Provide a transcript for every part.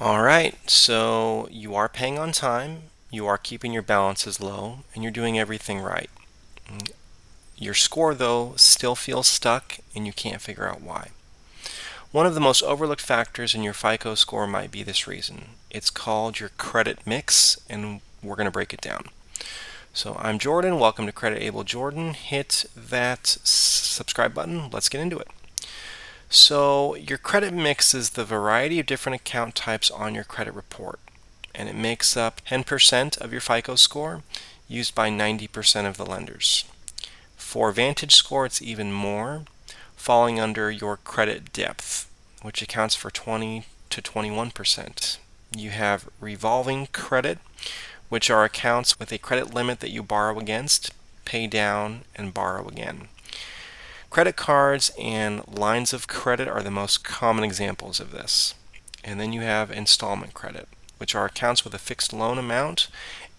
All right, so you are paying on time, you are keeping your balances low, and you're doing everything right. Your score, though, still feels stuck and you can't figure out why. One of the most overlooked factors in your FICO score might be this reason. It's called your credit mix, and we're going to break it down. So I'm Jordan. Welcome to Credit Able Jordan. Hit that subscribe button. Let's get into it. So your credit mix is the variety of different account types on your credit report, and it makes up 10% of your FICO score, used by 90% of the lenders. For Vantage Score, it's even more, falling under your credit depth, which accounts for 20 to 21%. You have revolving credit, which are accounts with a credit limit that you borrow against, pay down, and borrow again. Credit cards and lines of credit are the most common examples of this. And then you have installment credit, which are accounts with a fixed loan amount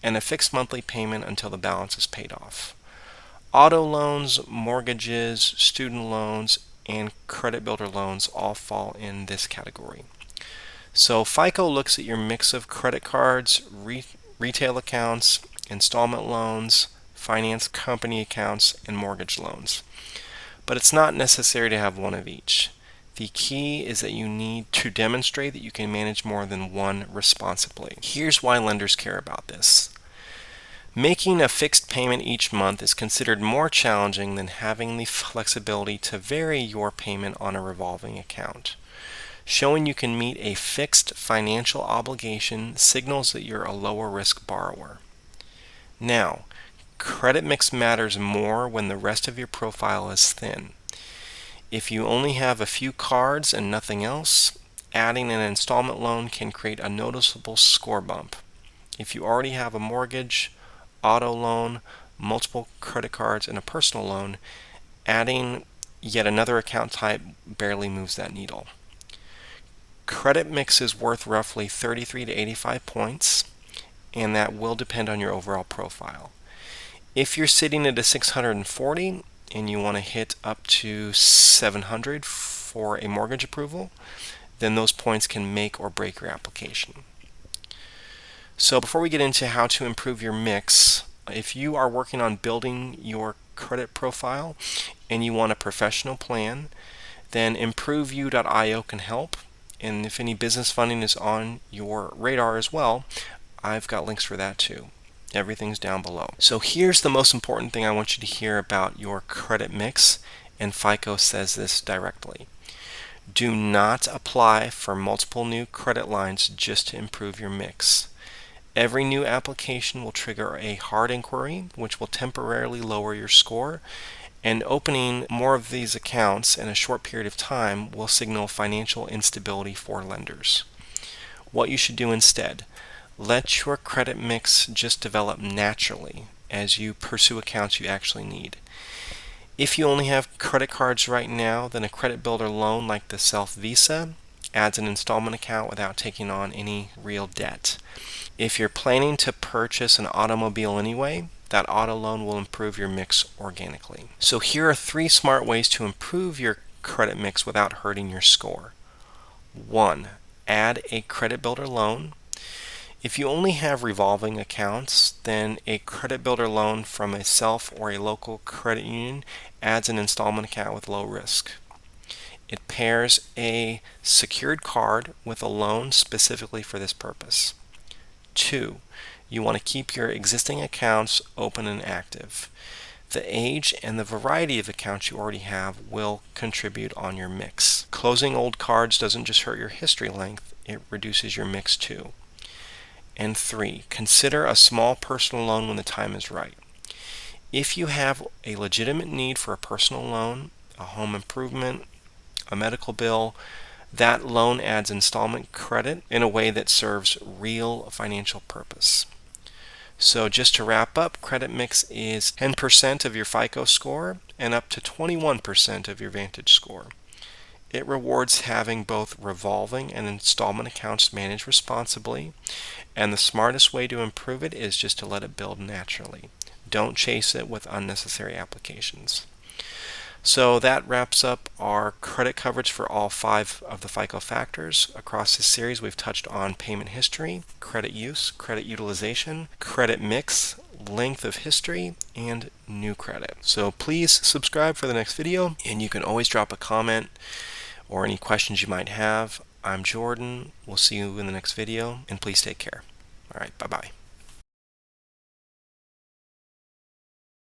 and a fixed monthly payment until the balance is paid off. Auto loans, mortgages, student loans, and credit builder loans all fall in this category. So FICO looks at your mix of credit cards, retail accounts, installment loans, finance company accounts, and mortgage loans. But it's not necessary to have one of each. The key is that you need to demonstrate that you can manage more than one responsibly. Here's why lenders care about this. Making a fixed payment each month is considered more challenging than having the flexibility to vary your payment on a revolving account. Showing you can meet a fixed financial obligation signals that you're a lower risk borrower. Now, credit mix matters more when the rest of your profile is thin. If you only have a few cards and nothing else, adding an installment loan can create a noticeable score bump. If you already have a mortgage, auto loan, multiple credit cards, and a personal loan, adding yet another account type barely moves that needle. Credit mix is worth roughly 33 to 85 points, and that will depend on your overall profile. If you're sitting at a 640 and you want to hit up to 700 for a mortgage approval, then those points can make or break your application. So before we get into how to improve your mix, if you are working on building your credit profile and you want a professional plan, then ImproveU.io can help. And if any business funding is on your radar as well, I've got links for that too. Everything's down below. So here's the most important thing I want you to hear about your credit mix, and FICO says this directly. Do not apply for multiple new credit lines just to improve your mix. Every new application will trigger a hard inquiry, which will temporarily lower your score, and opening more of these accounts in a short period of time will signal financial instability for lenders. What you should do instead: let your credit mix just develop naturally as you pursue accounts you actually need. If you only have credit cards right now, then a credit builder loan like the Self Visa adds an installment account without taking on any real debt. If you're planning to purchase an automobile anyway, that auto loan will improve your mix organically. So here are 3 smart ways to improve your credit mix without hurting your score. 1. Add a credit builder loan. If you only have revolving accounts, then a credit builder loan from a self or a local credit union adds an installment account with low risk. It pairs a secured card with a loan specifically for this purpose. 2. You want to keep your existing accounts open and active. The age and the variety of accounts you already have will contribute on your mix. Closing old cards doesn't just hurt your history length, it reduces your mix too. And 3, consider a small personal loan when the time is right. If you have a legitimate need for a personal loan, a home improvement, a medical bill, that loan adds installment credit in a way that serves real financial purpose. So just to wrap up, credit mix is 10% of your FICO score and up to 21% of your Vantage score. It rewards having both revolving and installment accounts managed responsibly, and the smartest way to improve it is just to let it build naturally. Don't chase it with unnecessary applications. So that wraps up our credit coverage for all 5 of the FICO factors. Across this series, we've touched on payment history, credit use, credit utilization, credit mix, length of history, and new credit. So please subscribe for the next video, and you can always drop a comment or any questions you might have. I'm Jordan. We'll see you in the next video, and please take care. All right, bye-bye.